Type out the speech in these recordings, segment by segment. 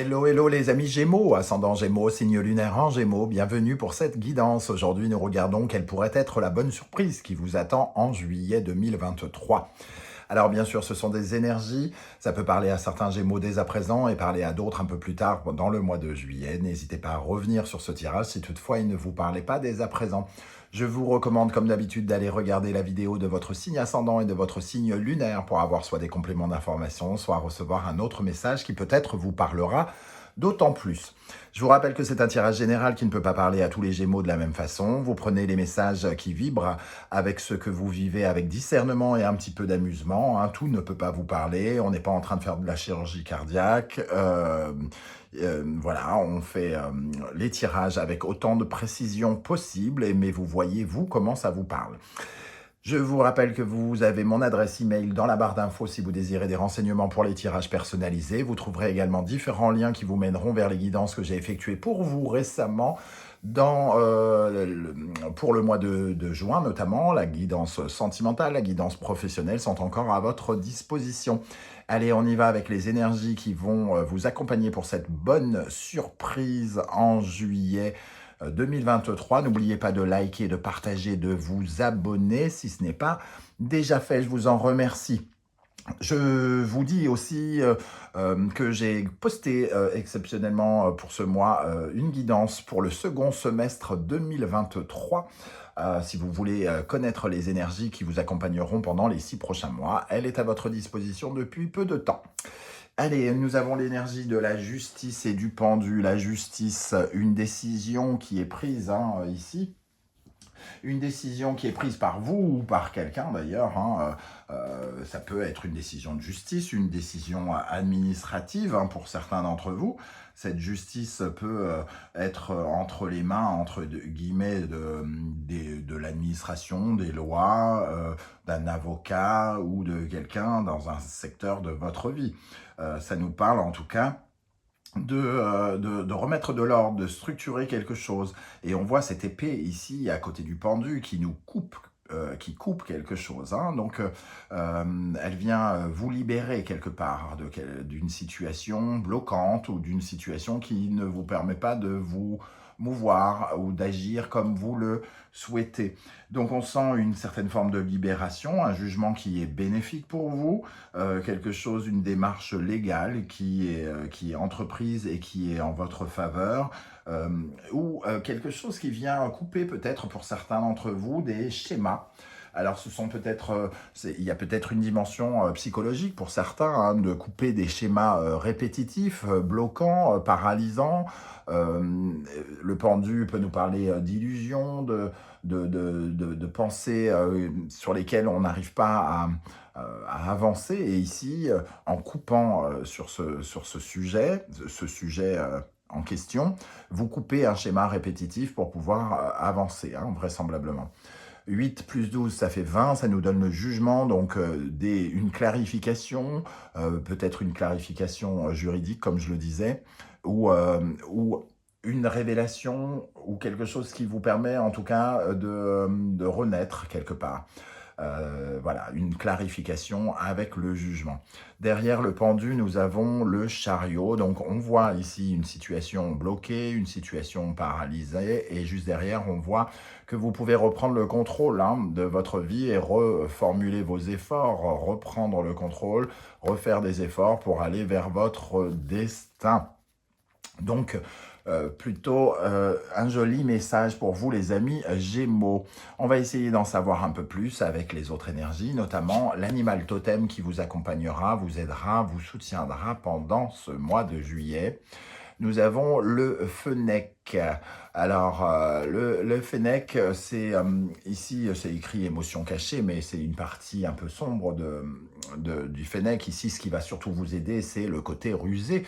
Hello, hello les amis Gémeaux, ascendant Gémeaux, signe lunaire en Gémeaux, bienvenue pour cette guidance. Aujourd'hui, nous regardons quelle pourrait être la bonne surprise qui vous attend en juillet 2023. Alors bien sûr, ce sont des énergies, ça peut parler à certains Gémeaux dès à présent et parler à d'autres un peu plus tard dans le mois de juillet. N'hésitez pas à revenir sur ce tirage si toutefois il ne vous parlait pas dès à présent. Je vous recommande comme d'habitude d'aller regarder la vidéo de votre signe ascendant et de votre signe lunaire pour avoir soit des compléments d'information, soit recevoir un autre message qui peut-être vous parlera d'autant plus. Je vous rappelle que c'est un tirage général qui ne peut pas parler à tous les Gémeaux de la même façon. Vous prenez les messages qui vibrent avec ce que vous vivez avec discernement et un petit peu d'amusement. Hein. Tout ne peut pas vous parler. On n'est pas en train de faire de la chirurgie cardiaque. Voilà, on fait les tirages avec autant de précision possible, mais vous voyez, vous, comment ça vous parle. Je vous rappelle que vous avez mon adresse email dans la barre d'infos si vous désirez des renseignements pour les tirages personnalisés. Vous trouverez également différents liens qui vous mèneront vers les guidances que j'ai effectuées pour vous récemment pour le mois de juin notamment. La guidance sentimentale, la guidance professionnelle sont encore à votre disposition. Allez, on y va avec les énergies qui vont vous accompagner pour cette bonne surprise en juillet 2023. N'oubliez pas de liker, de partager, de vous abonner si ce n'est pas déjà fait. Je vous en remercie. Je vous dis aussi que j'ai posté exceptionnellement pour ce mois une guidance pour le second semestre 2023. Si vous voulez connaître les énergies qui vous accompagneront pendant les 6 prochains mois, elle est à votre disposition depuis peu de temps. Allez, nous avons l'énergie de la justice et du pendu. La justice, une décision qui est prise ici. Une décision qui est prise par vous ou par quelqu'un d'ailleurs. Ça peut être une décision de justice, une décision administrative pour certains d'entre vous. Cette justice peut être entre les mains, entre guillemets, de l'administration, des lois, d'un avocat ou de quelqu'un dans un secteur de votre vie. Ça nous parle en tout cas de remettre de l'ordre, de structurer quelque chose. Et on voit cette épée ici, à côté du pendu, qui nous coupe, qui coupe quelque chose. Donc, elle vient vous libérer quelque part d'une situation bloquante ou d'une situation qui ne vous permet pas de vous mouvoir ou d'agir comme vous le souhaitez. Donc on sent une certaine forme de libération, un jugement qui est bénéfique pour vous, quelque chose, une démarche légale qui est entreprise et qui est en votre faveur, ou quelque chose qui vient couper peut-être pour certains d'entre vous des schémas. Alors, ce sont peut-être, il y a peut-être une dimension psychologique pour certains, de couper des schémas répétitifs, bloquants, paralysants. Le pendu peut nous parler d'illusions, de pensées sur lesquelles on n'arrive pas à avancer. Et ici, en coupant sur ce sujet en question, vous coupez un schéma répétitif pour pouvoir avancer, vraisemblablement. 8 plus 12, ça fait 20, ça nous donne le jugement, donc une clarification, peut-être une clarification juridique, comme je le disais, ou une révélation, ou quelque chose qui vous permet en tout cas de renaître quelque part. Voilà, une clarification avec le jugement. Derrière le pendu, nous avons le chariot. Donc, on voit ici une situation bloquée, une situation paralysée. Et juste derrière, on voit que vous pouvez reprendre le contrôle de votre vie et reformuler vos efforts, reprendre le contrôle, refaire des efforts pour aller vers votre destin. Donc, plutôt un joli message pour vous les amis Gémeaux. On va essayer d'en savoir un peu plus avec les autres énergies, notamment l'animal totem qui vous accompagnera, vous aidera, vous soutiendra pendant ce mois de juillet. Nous avons le fennec. Alors, le fennec, c'est ici, c'est écrit émotion cachée, mais c'est une partie un peu sombre du fennec. Ici, ce qui va surtout vous aider, c'est le côté rusé,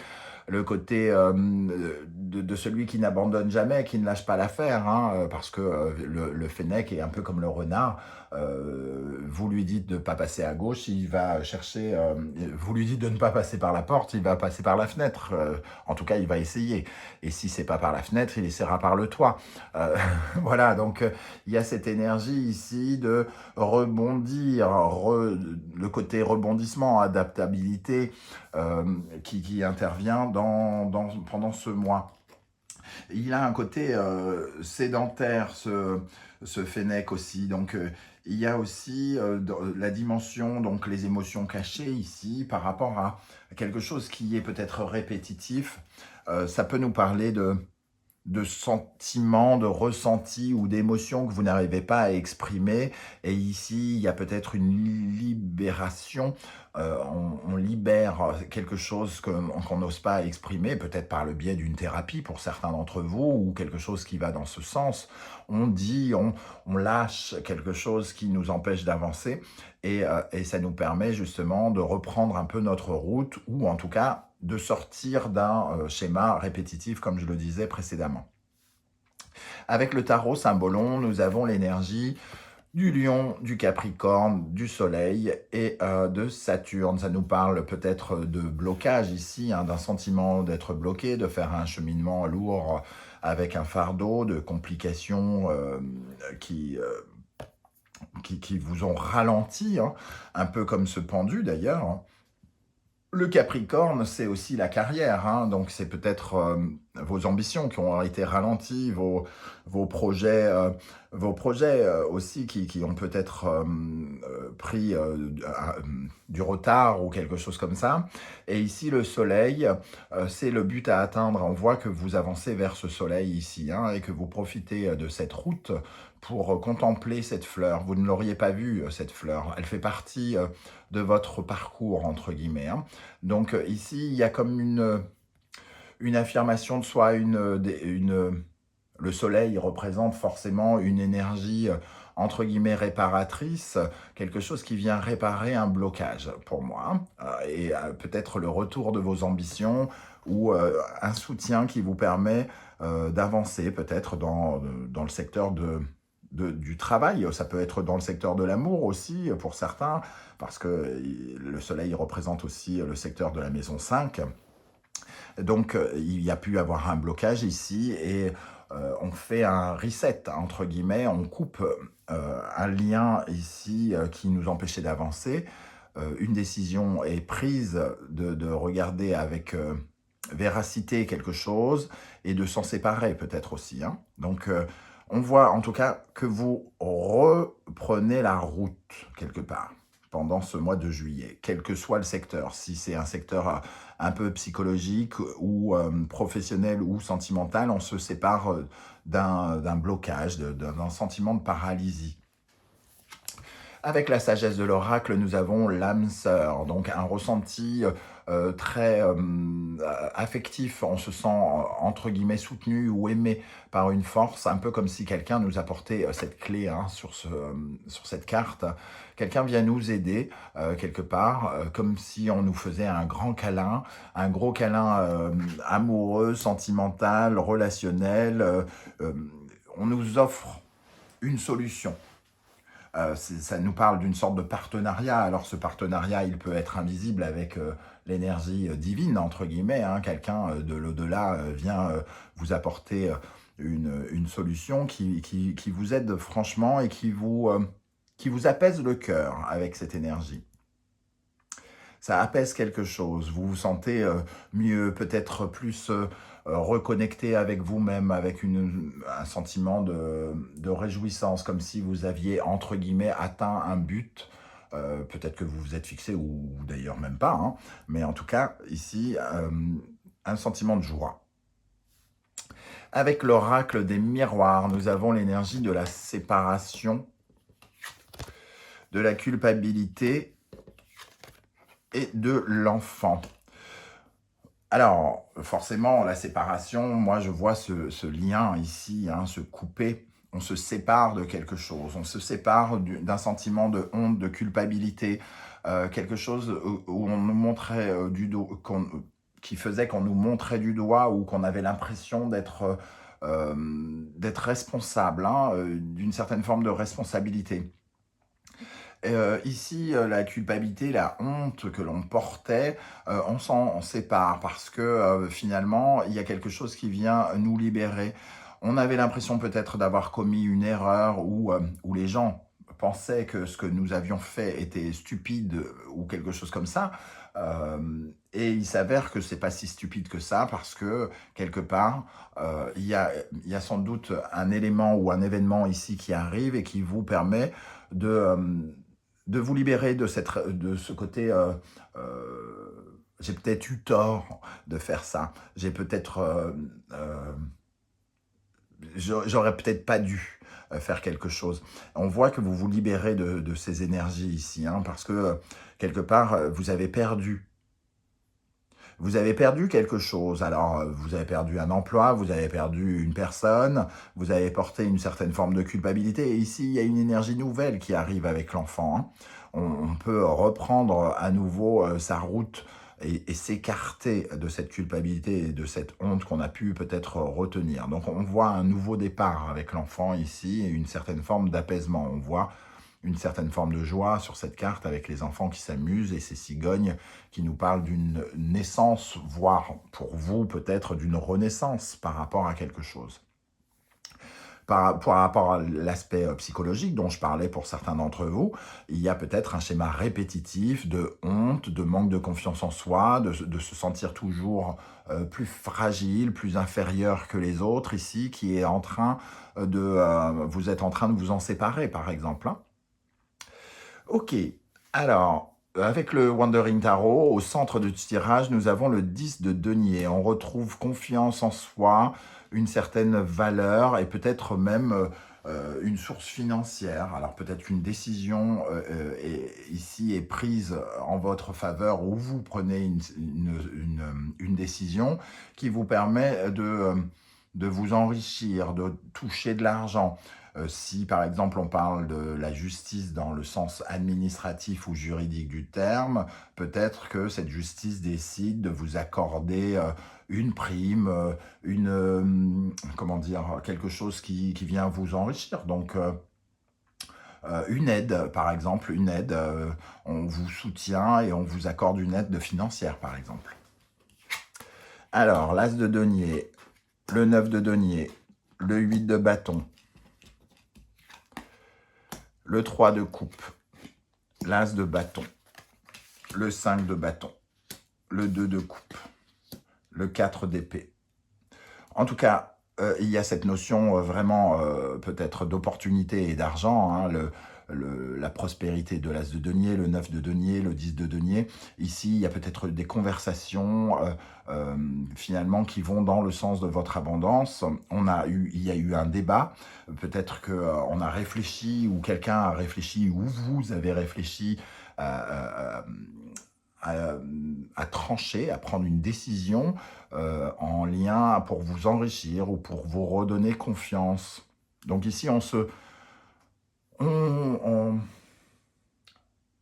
le côté de celui qui n'abandonne jamais, qui ne lâche pas l'affaire, parce que le fennec est un peu comme le renard. Vous lui dites de ne pas passer à gauche, il va chercher, vous lui dites de ne pas passer par la porte, il va passer par la fenêtre. En tout cas, il va essayer. Et si c'est pas par la fenêtre, il essaiera par le toit. Voilà, donc il y a cette énergie ici de rebondir, le côté rebondissement, adaptabilité qui intervient pendant ce mois. Il a un côté sédentaire, ce Fennec aussi. Donc, il y a aussi la dimension, donc les émotions cachées ici, par rapport à quelque chose qui est peut-être répétitif. Ça peut nous parler de sentiments, de ressentis ou d'émotions que vous n'arrivez pas à exprimer. Et ici, il y a peut-être une libération. On libère quelque chose qu'on n'ose pas exprimer, peut-être par le biais d'une thérapie pour certains d'entre vous, ou quelque chose qui va dans ce sens. On dit, on lâche quelque chose qui nous empêche d'avancer, et ça nous permet justement de reprendre un peu notre route, ou en tout cas de sortir d'un schéma répétitif, comme je le disais précédemment. Avec le tarot Symbolon, nous avons l'énergie du Lion, du Capricorne, du Soleil et de Saturne. Ça nous parle peut-être de blocage ici, hein, d'un sentiment d'être bloqué, de faire un cheminement lourd avec un fardeau, de complications qui vous ont ralenti, hein, un peu comme ce pendu d'ailleurs. Le Capricorne, c'est aussi la carrière, hein, donc c'est peut-être vos ambitions qui ont été ralenties, vos projets, aussi qui ont peut-être pris du retard ou quelque chose comme ça. Et ici, le soleil, c'est le but à atteindre. On voit que vous avancez vers ce soleil ici, hein, et que vous profitez de cette route pour contempler cette fleur. Vous ne l'auriez pas vue, cette fleur. Elle fait partie de votre parcours, entre guillemets, hein. Donc ici, il y a comme une affirmation de soi, le soleil représente forcément une énergie, entre guillemets, réparatrice, quelque chose qui vient réparer un blocage, pour moi, hein. Et peut-être le retour de vos ambitions, ou un soutien qui vous permet d'avancer, peut-être dans le secteur du travail. Ça peut être dans le secteur de l'amour aussi, pour certains, parce que le soleil représente aussi le secteur de la maison 5. Donc, il y a pu avoir un blocage ici, et on fait un reset, entre guillemets, on coupe un lien ici qui nous empêchait d'avancer. Une décision est prise de regarder avec véracité quelque chose, et de s'en séparer peut-être aussi, hein. Donc, on voit en tout cas que vous reprenez la route quelque part pendant ce mois de juillet, quel que soit le secteur. Si c'est un secteur un peu psychologique ou professionnel ou sentimental, on se sépare d'un blocage, d'un sentiment de paralysie. Avec la sagesse de l'oracle, nous avons l'âme sœur, donc un ressenti très affectif. On se sent, entre guillemets, soutenu ou aimé par une force, un peu comme si quelqu'un nous apportait cette clé, hein, sur cette carte. Quelqu'un vient nous aider quelque part, comme si on nous faisait un grand câlin, un gros câlin amoureux, sentimental, relationnel. On nous offre une solution. Ça nous parle d'une sorte de partenariat. Alors ce partenariat, il peut être invisible avec l'énergie divine, entre guillemets, hein. Quelqu'un de l'au-delà vient vous apporter une solution qui vous aide franchement, et qui vous apaise le cœur avec cette énergie. Ça apaise quelque chose, vous vous sentez mieux, peut-être plus reconnecté avec vous-même, avec un sentiment de réjouissance, comme si vous aviez, entre guillemets, atteint un but. Peut-être que vous vous êtes fixé, ou d'ailleurs même pas, hein. Mais en tout cas, ici, un sentiment de joie. Avec l'oracle des miroirs, nous avons l'énergie de la séparation, de la culpabilité et de l'enfant. Alors, forcément, la séparation, moi je vois ce lien ici, hein, se couper. On se sépare de quelque chose, on se sépare d'un sentiment de honte, de culpabilité, quelque chose où on nous montrait du doigt, qui faisait qu'on nous montrait du doigt, ou qu'on avait l'impression d'être responsable, hein, d'une certaine forme de responsabilité. Ici, la culpabilité, la honte que l'on portait, on s'en sépare, parce que finalement, il y a quelque chose qui vient nous libérer. On avait l'impression peut-être d'avoir commis une erreur, ou les gens pensait que ce que nous avions fait était stupide ou quelque chose comme ça. Et il s'avère que c'est pas si stupide que ça parce que quelque part, il y a sans doute un élément ou un événement ici qui arrive et qui vous permet de vous libérer de ce côté j'ai peut-être eu tort de faire ça. J'ai peut-être j'aurais peut-être pas dû faire quelque chose. On voit que vous vous libérez de ces énergies ici, hein, parce que quelque part, vous avez perdu. Vous avez perdu quelque chose. Alors, vous avez perdu un emploi, vous avez perdu une personne, vous avez porté une certaine forme de culpabilité. Et ici, il y a une énergie nouvelle qui arrive avec l'enfant, hein. On peut reprendre à nouveau sa route et s'écarter de cette culpabilité et de cette honte qu'on a pu peut-être retenir. Donc, on voit un nouveau départ avec l'enfant ici et une certaine forme d'apaisement. On voit une certaine forme de joie sur cette carte avec les enfants qui s'amusent et ces cigognes qui nous parlent d'une naissance, voire pour vous peut-être d'une renaissance par rapport à quelque chose. Par rapport à l'aspect psychologique dont je parlais pour certains d'entre vous, il y a peut-être un schéma répétitif de honte, de manque de confiance en soi, de se sentir toujours plus fragile, plus inférieur que les autres ici, qui est en train vous êtes en train de vous en séparer par exemple, hein. Ok, alors, avec le Wandering Tarot, au centre du tirage, nous avons le 10 de denier. On retrouve confiance en soi, une certaine valeur et peut-être même une source financière. Alors peut-être qu'une décision ici est prise en votre faveur ou vous prenez une décision qui vous permet de vous enrichir, de toucher de l'argent. Si par exemple on parle de la justice dans le sens administratif ou juridique du terme, peut-être que cette justice décide de vous accorder une prime, comment dire, quelque chose qui vient vous enrichir. Donc une aide, par exemple, une aide, on vous soutient et on vous accorde une aide financière, par exemple. Alors, l'as de denier, le 9 de denier, le 8 de bâton, le 3 de coupe, l'as de bâton, le 5 de bâton, le 2 de coupe, le 4 d'épée. En tout cas, il y a cette notion vraiment peut-être d'opportunité et d'argent, hein, la prospérité de l'as de denier, le 9 de denier, le 10 de denier. Ici, il y a peut-être des conversations finalement qui vont dans le sens de votre abondance. Il y a eu un débat, peut-être qu'on a réfléchi ou quelqu'un a réfléchi ou vous avez réfléchi à trancher, à prendre une décision en lien pour vous enrichir ou pour vous redonner confiance. Donc ici,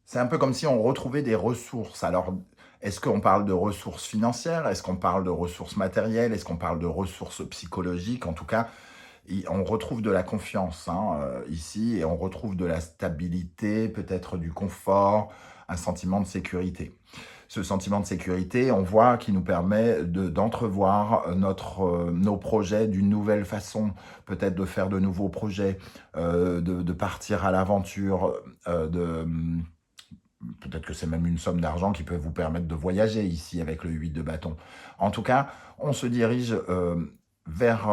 c'est un peu comme si on retrouvait des ressources. Alors, est-ce qu'on parle de ressources financières? Est-ce qu'on parle de ressources matérielles? Est-ce qu'on parle de ressources psychologiques? En tout cas, on retrouve de la confiance ici et on retrouve de la stabilité, peut-être du confort, un sentiment de sécurité. Ce sentiment de sécurité, on voit qu'il nous permet d'entrevoir nos projets d'une nouvelle façon, peut-être de faire de nouveaux projets, de partir à l'aventure, peut-être que c'est même une somme d'argent qui peut vous permettre de voyager ici avec le 8 de bâton. En tout cas, on se dirige vers...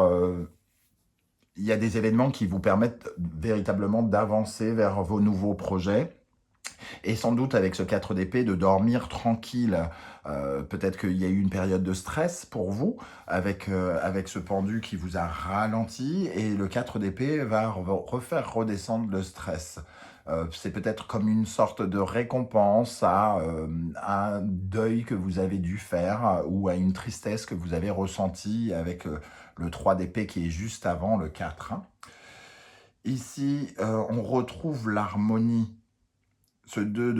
il y a des événements qui vous permettent véritablement d'avancer vers vos nouveaux projets. Et sans doute avec ce 4 d'épée, de dormir tranquille. Peut-être qu'il y a eu une période de stress pour vous, avec ce pendu qui vous a ralenti, et le 4 d'épée va refaire redescendre le stress. C'est peut-être comme une sorte de récompense à un deuil que vous avez dû faire, ou à une tristesse que vous avez ressentie avec le 3 d'épée qui est juste avant le 4. Hein. Ici, on retrouve l'harmonie. Ce 2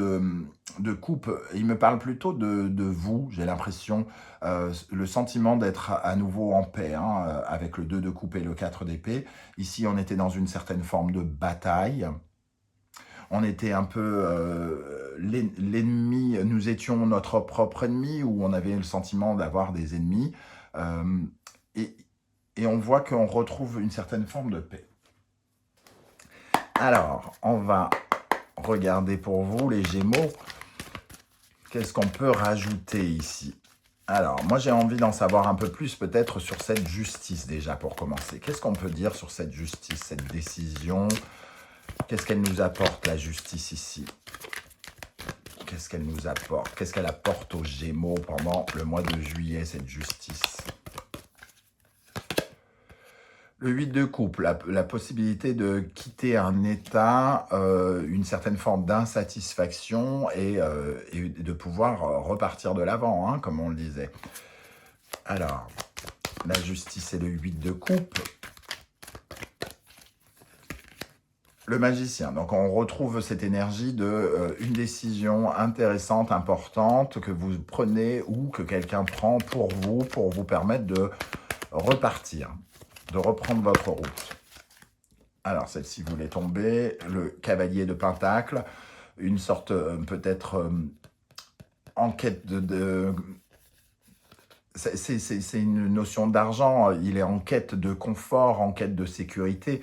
de coupe, il me parle plutôt de vous, j'ai l'impression, le sentiment d'être à nouveau en paix, hein, avec le 2 de coupe et le 4 d'épée. Ici, on était dans une certaine forme de bataille. On était un peu l'ennemi, nous étions notre propre ennemi, ou on avait le sentiment d'avoir des ennemis. Et on voit qu'on retrouve une certaine forme de paix. Alors, on va regarder pour vous, les Gémeaux, qu'est-ce qu'on peut rajouter ici? Alors, moi, j'ai envie d'en savoir un peu plus, peut-être, sur cette justice, déjà, pour commencer. Qu'est-ce qu'on peut dire sur cette justice, cette décision? Qu'est-ce qu'elle nous apporte, la justice, ici? Qu'est-ce qu'elle nous apporte? Qu'est-ce qu'elle apporte aux Gémeaux pendant le mois de juillet, cette justice? Le 8 de coupe, la possibilité de quitter un état, une certaine forme d'insatisfaction et de pouvoir repartir de l'avant, hein, comme on le disait. Alors, la justice et le 8 de coupe. Le magicien, donc on retrouve cette énergie de une décision intéressante, importante, que vous prenez ou que quelqu'un prend pour vous permettre de repartir, de reprendre votre route. Alors, celle-ci voulait tomber, le cavalier de Pentacle, une sorte peut-être en quête c'est une notion d'argent, il est en quête de confort, en quête de sécurité,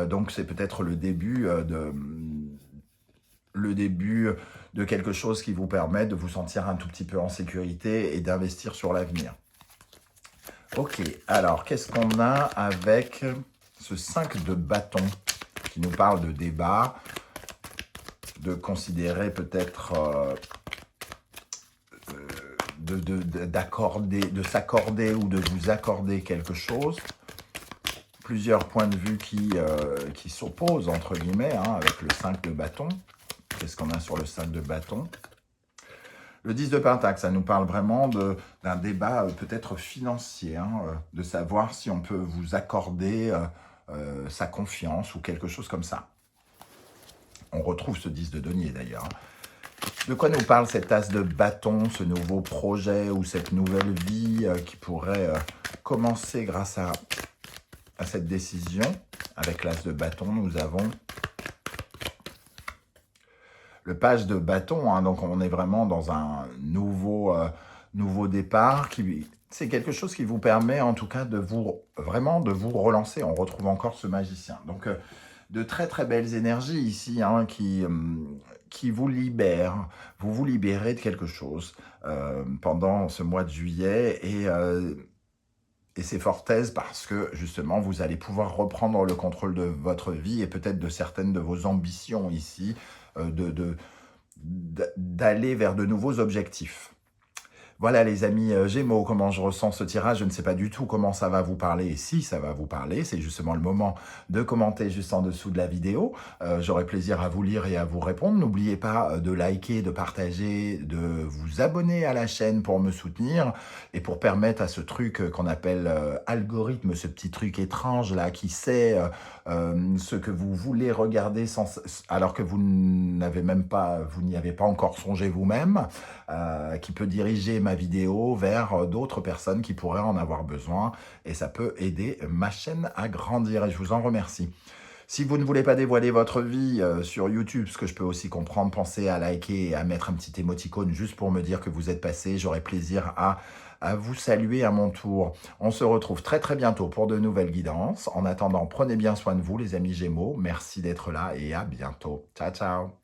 donc c'est peut-être le début de quelque chose qui vous permet de vous sentir un tout petit peu en sécurité et d'investir sur l'avenir. Ok, alors qu'est-ce qu'on a avec ce 5 de bâton qui nous parle de débat, de considérer peut-être de s'accorder ou de vous accorder quelque chose. Plusieurs points de vue qui s'opposent, entre guillemets, hein, avec le 5 de bâton. Qu'est-ce qu'on a sur le 5 de bâton? Le 10 de Pentacle, ça nous parle vraiment d'un débat peut-être financier, hein, de savoir si on peut vous accorder sa confiance ou quelque chose comme ça. On retrouve ce 10 de denier d'ailleurs. De quoi nous parle cet as de bâton, ce nouveau projet ou cette nouvelle vie qui pourrait commencer grâce à cette décision? Avec l'as de bâton, nous avons le page de bâton, hein, donc on est vraiment dans un nouveau départ. C'est quelque chose qui vous permet en tout cas de vous relancer. On retrouve encore ce magicien. Donc de très très belles énergies ici, hein, qui vous libèrent. Vous vous libérez de quelque chose pendant ce mois de juillet et c'est fort aise parce que justement vous allez pouvoir reprendre le contrôle de votre vie et peut-être de certaines de vos ambitions ici, d'aller vers de nouveaux objectifs. Voilà les amis Gémeaux, comment je ressens ce tirage, je ne sais pas du tout comment ça va vous parler, et si ça va vous parler, c'est justement le moment de commenter juste en dessous de la vidéo. J'aurai plaisir à vous lire et à vous répondre. N'oubliez pas de liker, de partager, de vous abonner à la chaîne pour me soutenir et pour permettre à ce truc qu'on appelle algorithme, ce petit truc étrange là qui sait ce que vous voulez regarder alors que vous n'y avez pas encore songé vous-même, qui peut diriger ma vidéo vers d'autres personnes qui pourraient en avoir besoin et ça peut aider ma chaîne à grandir et je vous en remercie. Si vous ne voulez pas dévoiler votre vie sur YouTube, ce que je peux aussi comprendre, pensez à liker et à mettre un petit émoticône juste pour me dire que vous êtes passé. J'aurai plaisir à vous saluer à mon tour. On se retrouve très très bientôt pour de nouvelles guidances. En attendant, prenez bien soin de vous les amis Gémeaux. Merci d'être là et à bientôt. Ciao, ciao.